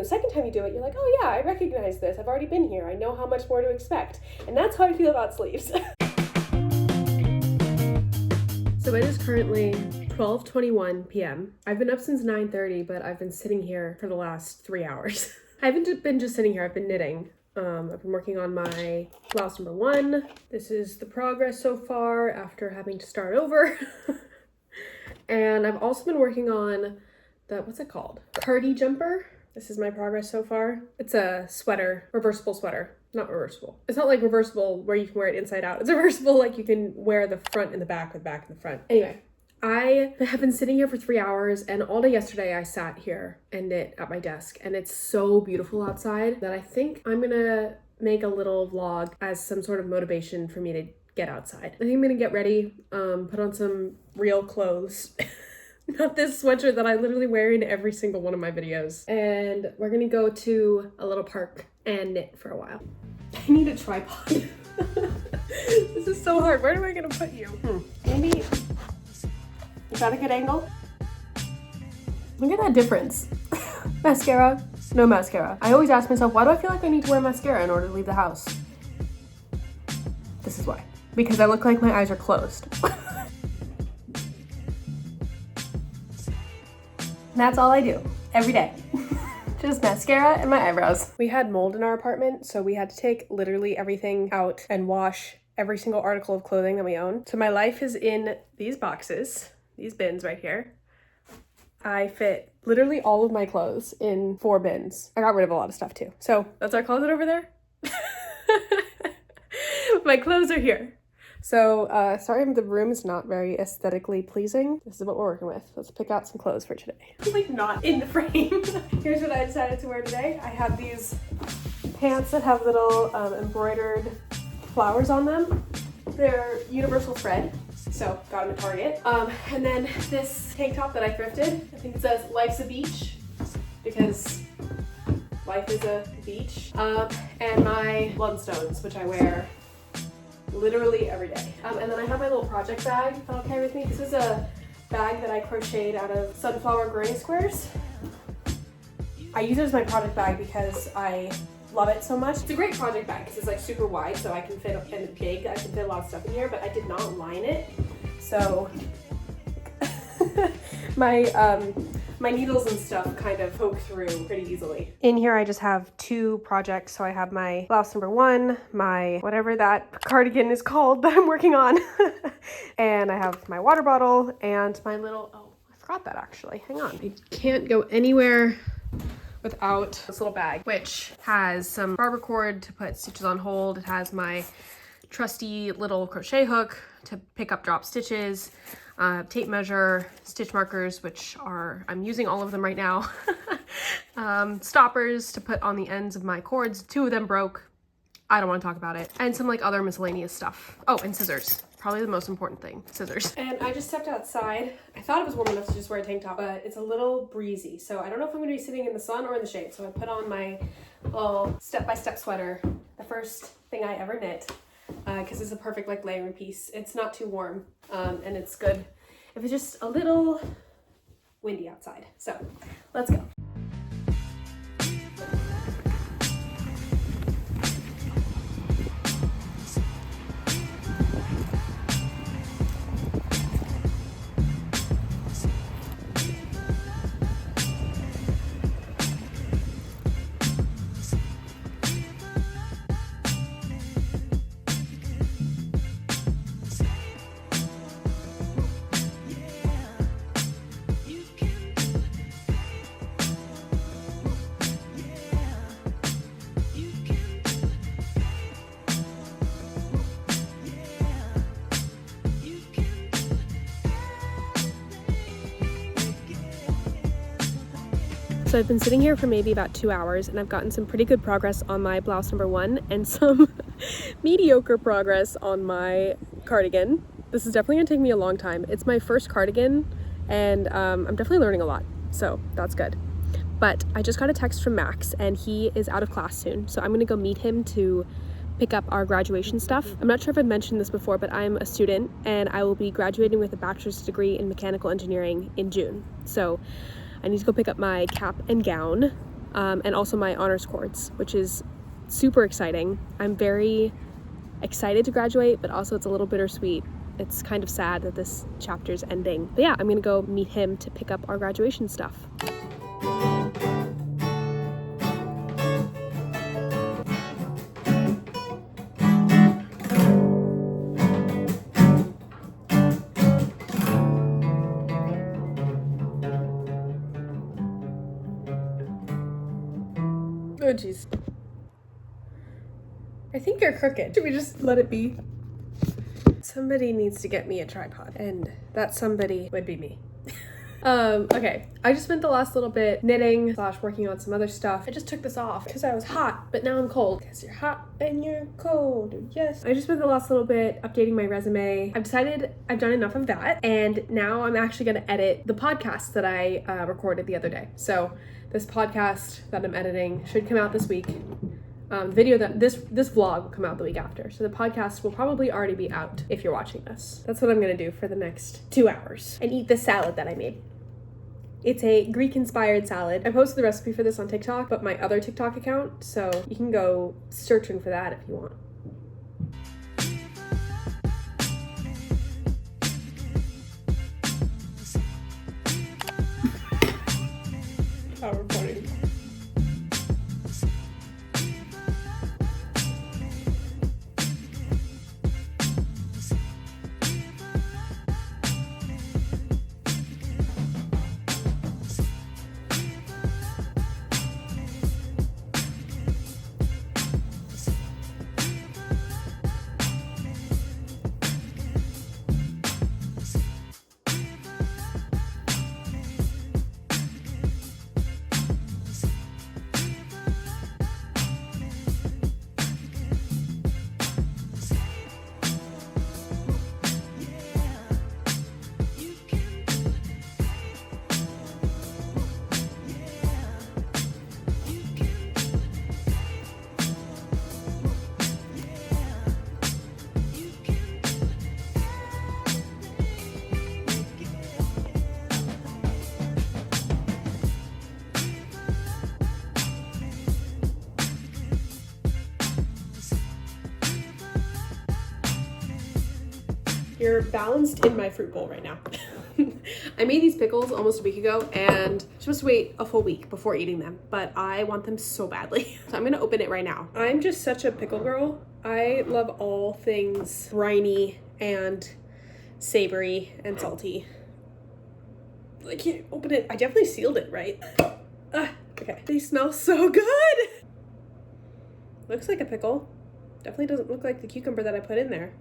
the second time you do it, you're like, oh yeah, I recognize this. I've already been here. I know how much more to expect. And that's how I feel about sleeves. So it is currently 12:21 p.m. I've been up since 9:30, but I've been sitting here for the last 3 hours. I haven't been just sitting here, I've been knitting. I've been working on my blouse number 1. This is the progress so far after having to start over. And I've also been working on the, what's it called? Cardi jumper. This is my progress so far. It's a sweater, reversible sweater. Not reversible. It's not like reversible where you can wear it inside out. It's reversible like you can wear the front and the back with back and the front. Anyway, I have been sitting here for 3 hours, and all day yesterday I sat here and knit at my desk, and it's so beautiful outside that I think I'm gonna make a little vlog as some sort of motivation for me to get outside. I think I'm gonna get ready, put on some real clothes. Not this sweatshirt that I literally wear in every single one of my videos. And we're gonna go to a little park and knit for a while. I need a tripod. This is so hard. Where am I gonna put you? Maybe, is that a good angle? Look at that difference. Mascara, no mascara. I always ask myself, why do I feel like I need to wear mascara in order to leave the house? This is why. Because I look like my eyes are closed. That's all I do every day. Just mascara and my eyebrows. We had mold in our apartment, so we had to take literally everything out and wash every single article of clothing that we own. So my life is in these boxes, these bins right here. I fit literally all of my clothes in 4 bins. I got rid of a lot of stuff too. So that's our closet over there. My clothes are here. So, sorry if the room is not very aesthetically pleasing. This is what we're working with. Let's pick out some clothes for today. It's like not in the frame. Here's what I decided to wear today. I have these pants that have little embroidered flowers on them. They're universal thread, so got them at Target. And then this tank top that I thrifted. I think it says life's a beach because life is a beach. And my Blundstones, which I wear literally every day. And then I have my little project bag that I'll carry with me. This is a bag that I crocheted out of sunflower granny squares. I use it as my project bag because I love it so much. It's a great project bag because it's like super wide, so I can fit, and big, I can fit a lot of stuff in here, but I did not line it. So my needles and stuff kind of poke through pretty easily. In here I just have 2 projects. So I have my blouse number 1, my whatever that cardigan is called that I'm working on. And I have my water bottle and my little, oh, I forgot that actually, hang on. I can't go anywhere without this little bag, which has some barber cord to put stitches on hold. It has my trusty little crochet hook to pick up drop stitches, tape measure, stitch markers, which are, I'm using all of them right now, stoppers to put on the ends of my cords. 2 of them broke. I don't want to talk about it. And some like other miscellaneous stuff. Oh, and scissors. Probably the most important thing, scissors. And I just stepped outside. I thought it was warm enough to just wear a tank top, but it's a little breezy. So I don't know if I'm gonna be sitting in the sun or in the shade. So I put on my little step-by-step sweater, the first thing I ever knit. Because it's a perfect like layering piece. It's not too warm, and it's good if it's just a little windy outside. So let's go. So I've been sitting here for maybe about 2 hours and I've gotten some pretty good progress on my blouse number 1 and some mediocre progress on my cardigan. This is definitely gonna take me a long time. It's my first cardigan and I'm definitely learning a lot, so that's good. But I just got a text from Max and he is out of class soon, so I'm gonna go meet him to pick up our graduation stuff. I'm not sure if I've mentioned this before, but I'm a student and I will be graduating with a bachelor's degree in mechanical engineering in June. So I need to go pick up my cap and gown and also my honors chords, which is super exciting. I'm very excited to graduate, but also it's a little bittersweet. It's kind of sad that this chapter's ending. But yeah, I'm gonna go meet him to pick up our graduation stuff. Oh jeez. I think you're crooked. Should we just let it be? Somebody needs to get me a tripod, and that somebody would be me. Okay, I just spent the last little bit knitting / working on some other stuff. I just took this off because I was hot, but now I'm cold because you're hot and you're cold. Yes. I just spent the last little bit updating my resume. I've decided I've done enough of that, and now I'm actually going to edit the podcast that I recorded the other day. So this podcast that I'm editing should come out this week. Video that this vlog will come out the week after. So the podcast will probably already be out if you're watching this. That's what I'm gonna do for the next 2 hours and eat this salad that I made. It's a Greek-inspired salad. I posted the recipe for this on TikTok, but my other TikTok account, so you can go searching for that if you want. PowerPoint. You're balanced in my fruit bowl right now. I made these pickles almost a week ago and I'm supposed to wait a full week before eating them, but I want them so badly. So I'm gonna open it right now. I'm just such a pickle girl. I love all things briny and savory and salty. I can't open it. I definitely sealed it, right? Okay. They smell so good. Looks like a pickle. Definitely doesn't look like the cucumber that I put in there.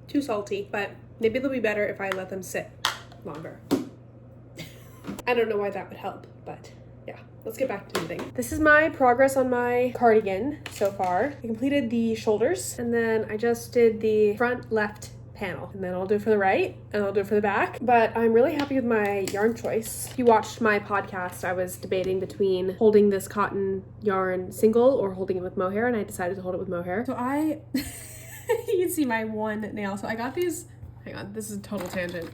Too salty, but maybe they'll be better if I let them sit longer. I don't know why that would help, but yeah, let's get back to knitting. This is my progress on my cardigan so far. I completed the shoulders and then I just did the front left panel, and then I'll do it for the right and I'll do it for the back. But I'm really happy with my yarn choice. If you watched my podcast, I was debating between holding this cotton yarn single or holding it with mohair, and I decided to hold it with mohair. So you can see my one nail. So I got these, hang on, this is a total tangent.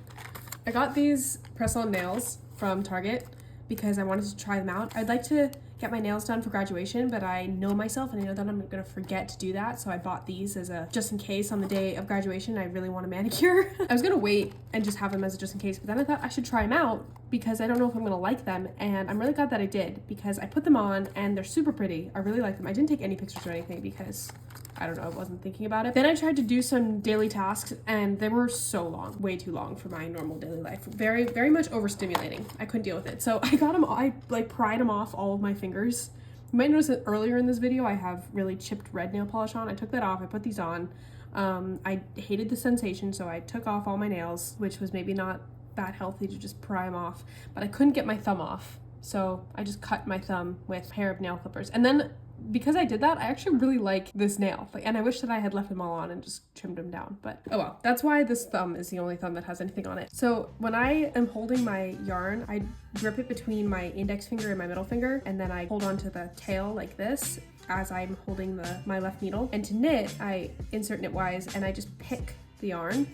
I got these press-on nails from Target because I wanted to try them out. I'd like to get my nails done for graduation, but I know myself and I know that I'm gonna forget to do that. So I bought these as a just in case on the day of graduation. I really want a manicure. I was gonna wait and just have them as a just in case, but then I thought I should try them out because I don't know if I'm gonna like them. And I'm really glad that I did because I put them on and they're super pretty. I really like them. I didn't take any pictures or anything because I don't know, I wasn't thinking about it. Then I tried to do some daily tasks and they were so long, way too long for my normal daily life. Very, very much overstimulating. I couldn't deal with it. So I got them, I like pried them off all of my fingers. You might notice that earlier in this video, I have really chipped red nail polish on. I took that off, I put these on. I hated the sensation, so I took off all my nails, which was maybe not that healthy to just pry them off, but I couldn't get my thumb off. So I just cut my thumb with a pair of nail clippers. And then because I did that, I actually really like this nail. And I wish that I had left them all on and just trimmed them down, but oh well. That's why this thumb is the only thumb that has anything on it. So when I am holding my yarn, I grip it between my index finger and my middle finger, and then I hold on to the tail like this as I'm holding my left needle. And to knit, I insert knitwise and I just pick the yarn.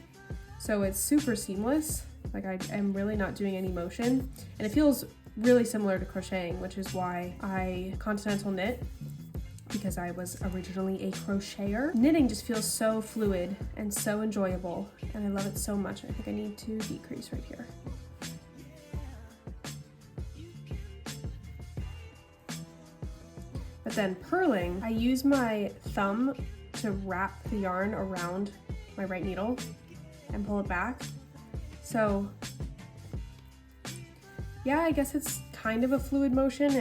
So it's super seamless. Like I am really not doing any motion, and it feels really similar to crocheting, which is why I Continental knit, because I was originally a crocheter. Knitting just feels so fluid and so enjoyable, and I love it so much. I think I need to decrease right here. But then purling, I use my thumb to wrap the yarn around my right needle and pull it back. So yeah, I guess it's kind of a fluid motion,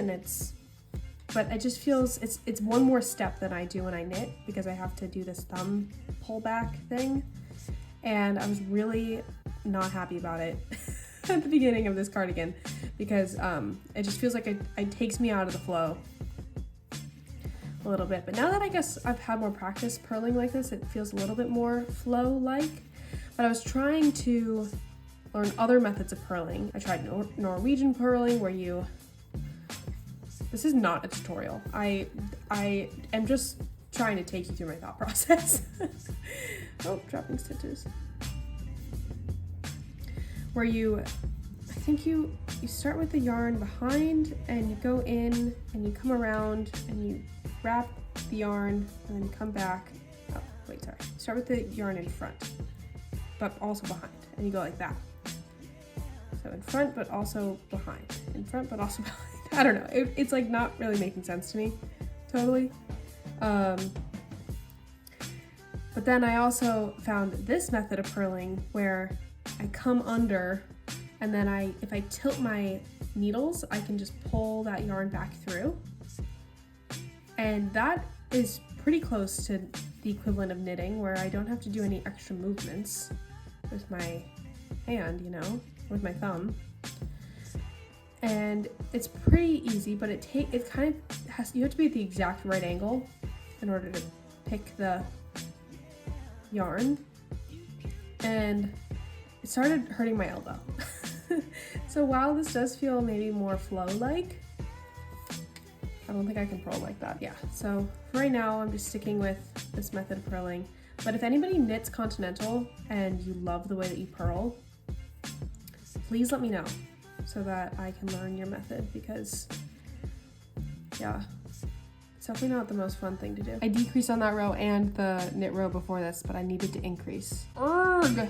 but it just feels, it's one more step than I do when I knit, because I have to do this thumb pull back thing. And I was really not happy about it at the beginning of this cardigan, because it just feels like it takes me out of the flow a little bit. But now that I guess I've had more practice purling like this, it feels a little bit more flow-like. But I was trying to learn other methods of purling. I tried Norwegian purling, where this is not a tutorial. I am just trying to take you through my thought process. Oh, dropping stitches. Where I think you start with the yarn behind, and you go in and you come around and you wrap the yarn and then come back. Oh, wait, sorry. Start with the yarn in front, but also behind, and you go like that. So in front, but also behind. In front, but also behind. I don't know. It's like not really making sense to me, totally. But then I also found this method of purling where I come under, and then if I tilt my needles, I can just pull that yarn back through. And that is pretty close to the equivalent of knitting, where I don't have to do any extra movements with my hand, with my thumb. And it's pretty easy, but it kind of you have to be at the exact right angle in order to pick the yarn. And it started hurting my elbow. So while this does feel maybe more flow-like, I don't think I can purl like that. Yeah, so for right now, I'm just sticking with this method of purling. But if anybody knits Continental and you love the way that you purl, please let me know so that I can learn your method, because yeah, it's definitely not the most fun thing to do. I decreased on that row and the knit row before this, but I needed to increase. Urgh!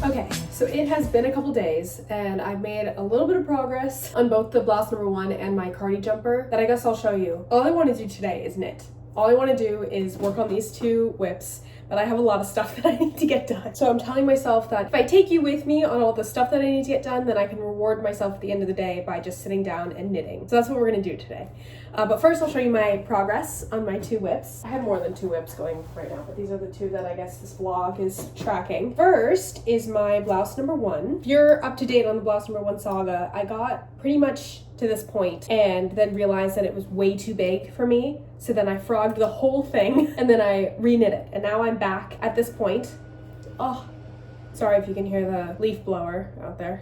Okay, so it has been a couple days, and I've made a little bit of progress on both the blouse number 1 and my cardi jumper that I guess I'll show you. All I want to do today is knit. All I want to do is work on these 2 whips, but I have a lot of stuff that I need to get done. So I'm telling myself that if I take you with me on all the stuff that I need to get done, then I can reward myself at the end of the day by just sitting down and knitting. So that's what we're gonna do today. But first I'll show you my progress on my 2 whips. I have more than 2 whips going right now, but these are the 2 that I guess this vlog is tracking. First is my blouse number 1. If you're up to date on the blouse number 1 saga, I got pretty much to this point and then realized that it was way too big for me. So then I frogged the whole thing and then I re-knit it. And now I'm back at this point. Oh, sorry if you can hear the leaf blower out there.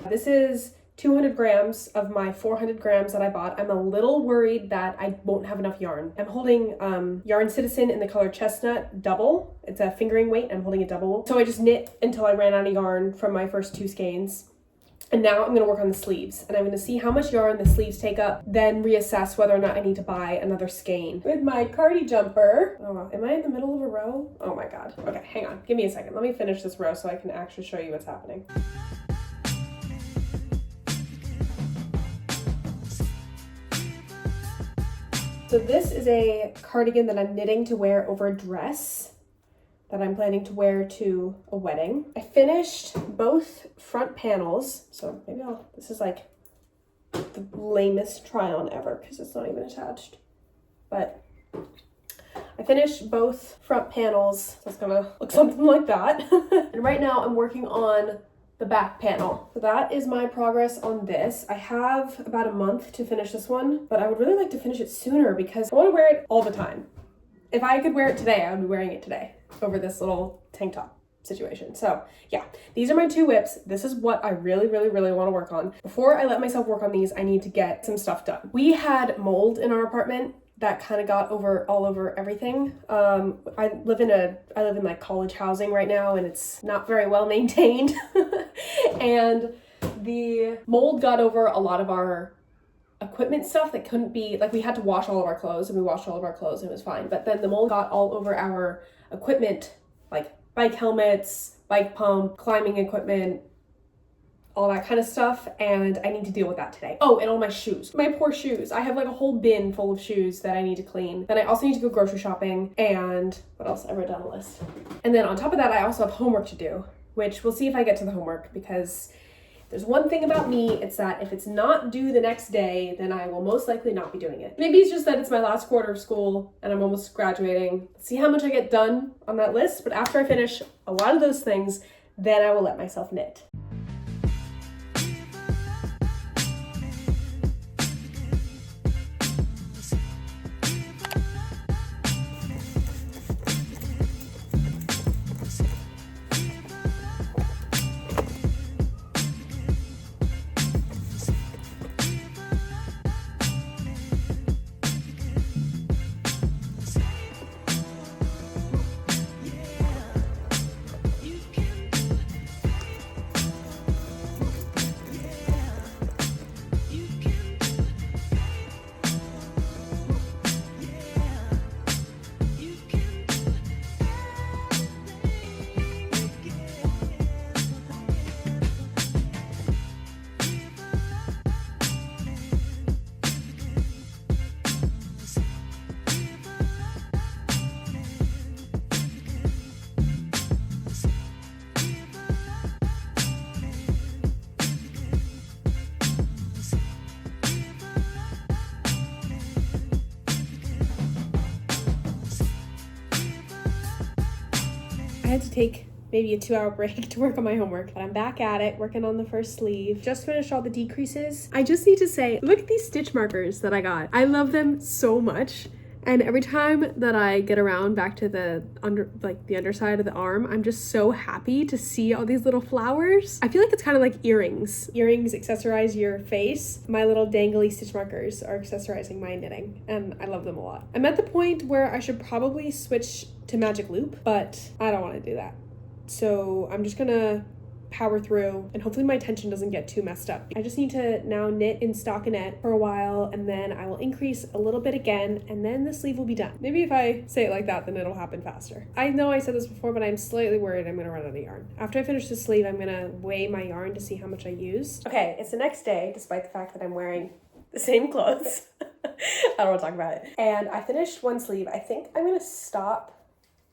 This is 200 grams of my 400 grams that I bought. I'm a little worried that I won't have enough yarn. I'm holding Yarn Citizen in the color Chestnut double. It's a fingering weight. I'm holding it double. So I just knit until I ran out of yarn from my first 2 skeins. And now I'm gonna work on the sleeves, and I'm gonna see how much yarn the sleeves take up, then reassess whether or not I need to buy another skein. With my cardi jumper, oh, am I in the middle of a row? Oh my God. Okay, hang on, give me a second. Let me finish this row so I can actually show you what's happening. So this is a cardigan that I'm knitting to wear over a dress that I'm planning to wear to a wedding. I finished both front panels, so maybe this is like the lamest try on ever because it's not even attached. But I finished both front panels, so it's gonna look something like that. And right now I'm working on the back panel. So that is my progress on this. I have about a month to finish this one, but I would really like to finish it sooner because I want to wear it all the time. If I could wear it today, I would be wearing it today over this little tank top situation. So yeah, these are my two whips. This is what I really want to work on. Before I let myself work on these, I need to get some stuff done. We had mold in our apartment that kind of got all over everything. I live in like college housing right now, and it's not very well maintained. And the mold got over a lot of our equipment stuff that couldn't be, like, we had to wash all of our clothes, and we washed all of our clothes and it was fine. But then the mold got all over our equipment, like bike helmets, bike pump, climbing equipment, all that kind of stuff, and I need to deal with that today. Oh, and all my shoes. My poor shoes. I have like a whole bin full of shoes that I need to clean. Then I also need to go grocery shopping, and what else? I wrote down a list. And then on top of that, I also have homework to do, which we'll see if I get to the homework, because there's one thing about me, it's that if it's not due the next day, then I will most likely not be doing it. Maybe it's just that it's my last quarter of school and I'm almost graduating. Let's see how much I get done on that list, but after I finish a lot of those things, then I will let myself knit. I had to take maybe a 2-hour break to work on my homework, but I'm back at it, working on the first sleeve. Just finished all the decreases. I just need to say, look at these stitch markers that I got. I love them so much. And every time that I get around back to the underside of the arm, I'm just so happy to see all these little flowers. I feel like it's kind of like earrings. Earrings accessorize your face. My little dangly stitch markers are accessorizing my knitting, and I love them a lot. I'm at the point where I should probably switch to magic loop, but I don't want to do that. So I'm just gonna power through, and hopefully my tension doesn't get too messed up. I just need to now knit in stockinette for a while, and then I will increase a little bit again, and then the sleeve will be done. Maybe if I say it like that, then it'll happen faster. I know I said this before, but I'm slightly worried I'm gonna run out of yarn. After I finish the sleeve, I'm gonna weigh my yarn to see how much I used. Okay, it's the next day, despite the fact that I'm wearing the same clothes. I don't want to talk about it. And I finished one sleeve. I think I'm gonna stop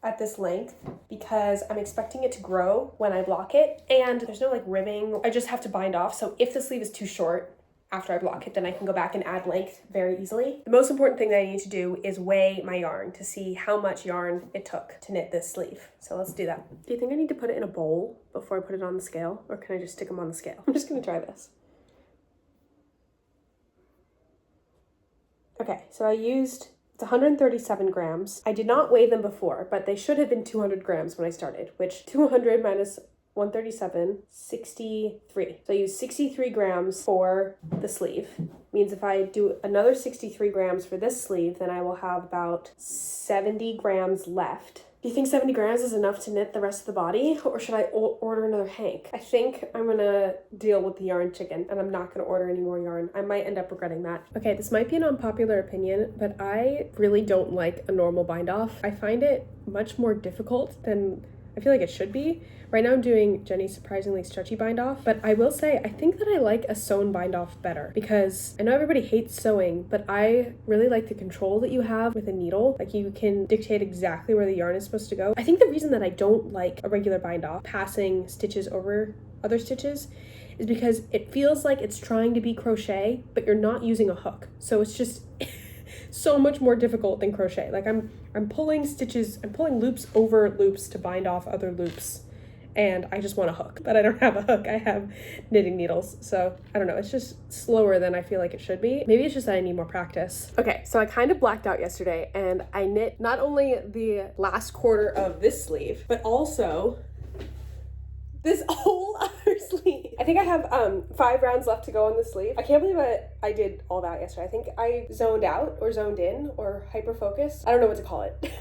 at this length because I'm expecting it to grow when I block it, and there's no like ribbing. I just have to bind off, so if the sleeve is too short after I block it, then I can go back and add length very easily. The most important thing that I need to do is weigh my yarn to see how much yarn it took to knit this sleeve. So let's do that. Do you think I need to put it in a bowl before I put it on the scale, or can I just stick them on the scale? I'm just gonna try this. Okay, so I used, it's 137 grams. I did not weigh them before, but they should have been 200 grams when I started, which 200 minus 137, 63. So I used 63 grams for the sleeve. Means if I do another 63 grams for this sleeve, then I will have about 70 grams left. Do you think 70 grams is enough to knit the rest of the body, or should I order another hank? I think I'm gonna deal with the yarn chicken, and I'm not gonna order any more yarn. I might end up regretting that. Okay, this might be an unpopular opinion, but I really don't like a normal bind off. I find it much more difficult than I feel like it should be. Right now I'm doing Jenny's surprisingly stretchy bind off, but I will say I think that I like a sewn bind off better, because I know everybody hates sewing, but I really like the control that you have with a needle. Like, you can dictate exactly where the yarn is supposed to go. I think the reason that I don't like a regular bind off, passing stitches over other stitches, is because it feels like it's trying to be crochet, but you're not using a hook. So it's just so much more difficult than crochet. Like I'm pulling stitches, I'm pulling loops over loops to bind off other loops. And I just want a hook, but I don't have a hook. I have knitting needles. So I don't know, it's just slower than I feel like it should be. Maybe it's just that I need more practice. Okay, so I kind of blacked out yesterday and I knit not only the last quarter of this sleeve, but also this whole other sleeve. I think I have 5 rounds left to go on the sleeve. I can't believe I did all that yesterday. I think I zoned out or zoned in or hyperfocus. I don't know what to call it.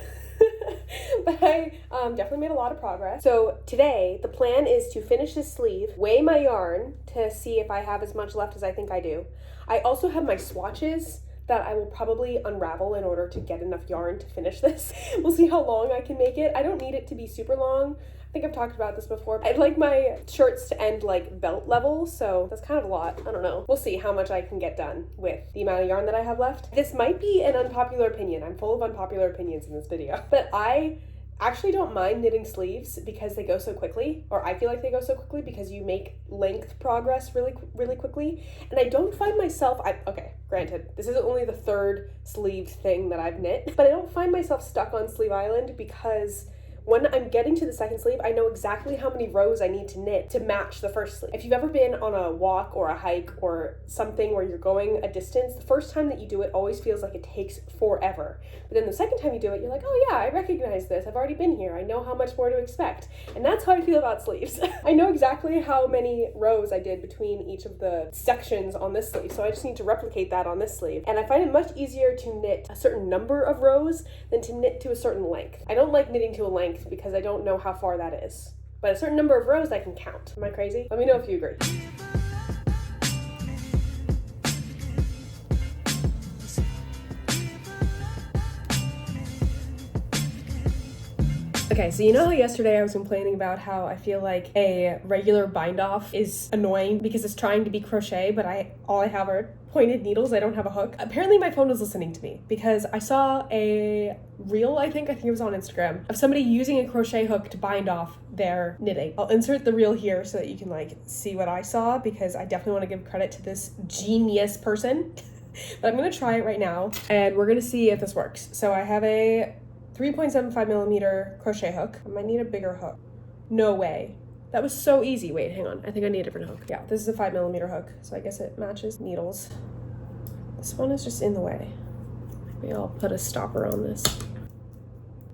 But I definitely made a lot of progress. So today the plan is to finish this sleeve, weigh my yarn to see if I have as much left as I think I do. I also have my swatches that I will probably unravel in order to get enough yarn to finish this. We'll see how long I can make it. I don't need it to be super long. I think I've talked about this before. I'd like my shirts to end like belt level, so that's kind of a lot. I don't know. We'll see how much I can get done with the amount of yarn that I have left. This might be an unpopular opinion. I'm full of unpopular opinions in this video. But I actually don't mind knitting sleeves because they go so quickly, or I feel like they go so quickly because you make length progress really quickly. And I don't find myself, okay, granted, this is only the 3rd sleeve thing that I've knit, but I don't find myself stuck on Sleeve Island because when I'm getting to the 2nd sleeve, I know exactly how many rows I need to knit to match the 1st sleeve. If you've ever been on a walk or a hike or something where you're going a distance, the first time that you do it always feels like it takes forever. But then the 2nd time you do it, you're like, oh yeah, I recognize this. I've already been here. I know how much more to expect. And that's how I feel about sleeves. I know exactly how many rows I did between each of the sections on this sleeve, so I just need to replicate that on this sleeve. And I find it much easier to knit a certain number of rows than to knit to a certain length. I don't like knitting to a length because I don't know how far that is. But a certain number of rows I can count. Am I crazy? Let me know if you agree. Okay, so you know how yesterday I was complaining about how I feel like a regular bind off is annoying because it's trying to be crochet, but all I have are pointed needles. I don't have a hook. Apparently my phone was listening to me because I saw a reel, I think it was on Instagram, of somebody using a crochet hook to bind off their knitting. I'll insert the reel here so that you can like see what I saw because I definitely want to give credit to this genius person. But I'm gonna try it right now and we're gonna see if this works. So I have a 3.75 millimeter crochet hook. I might need a bigger hook. No way. That was so easy. Wait, hang on. I think I need a different hook. Yeah, this is a 5 millimeter hook, so I guess it matches needles. This one is just in the way. Maybe I'll put a stopper on this.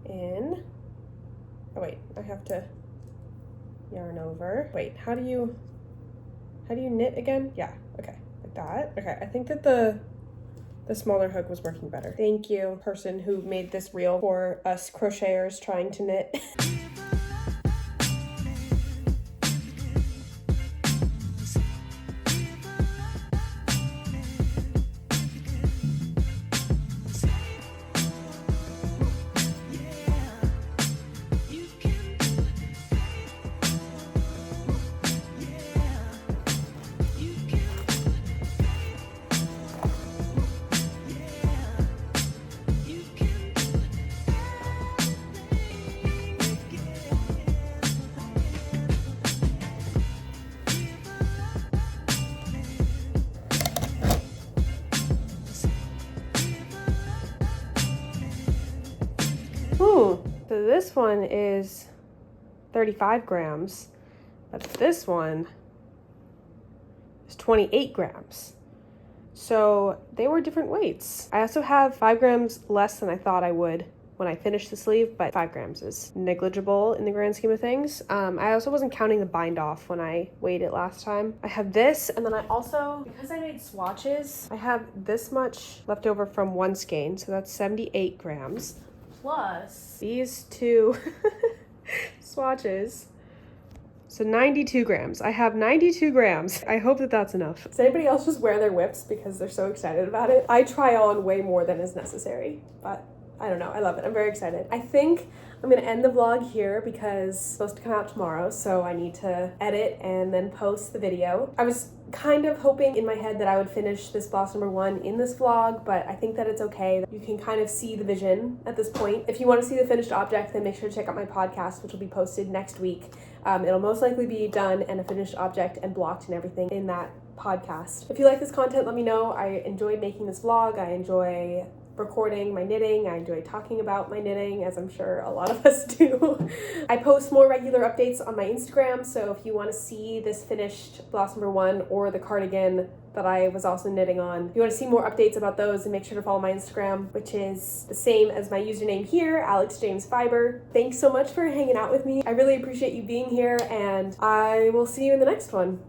In. Oh wait, I have to yarn over. Wait, how do you knit again? Yeah, okay, like that. Okay, I think that the smaller hook was working better. Thank you, person who made this reel for us crocheters trying to knit. So this one is 35 grams, but this one is 28 grams. So they were different weights. I also have 5 grams less than I thought I would when I finished the sleeve, but 5 grams is negligible in the grand scheme of things. I also wasn't counting the bind off when I weighed it last time. I have this, and then I also, because I made swatches, I have this much left over from one skein, so that's 78 grams. Plus these 2 swatches, so 92 grams. I have 92 grams. I hope that that's enough. Does anybody else just wear their whips because they're so excited about it? I try on way more than is necessary, but I don't know. I love it. I'm very excited. I think I'm gonna end the vlog here because it's supposed to come out tomorrow, so I need to edit and then post the video. I was kind of hoping in my head that I would finish this blouse number 1 in this vlog, but I think that it's okay. You can kind of see the vision at this point. If you want to see the finished object, then make sure to check out my podcast, which will be posted next week. It'll most likely be done and a finished object and blocked and everything in that podcast. If you like this content, let me know. I enjoy making this vlog. I enjoy recording my knitting. I enjoy talking about my knitting, as I'm sure a lot of us do. I post more regular updates on my Instagram, so if you want to see this finished blouse number 1 or the cardigan that I was also knitting on, if you want to see more updates about those, then make sure to follow my Instagram, which is the same as my username here, Alex James Fiber. Thanks so much for hanging out with me. I really appreciate you being here, and I will see you in the next one.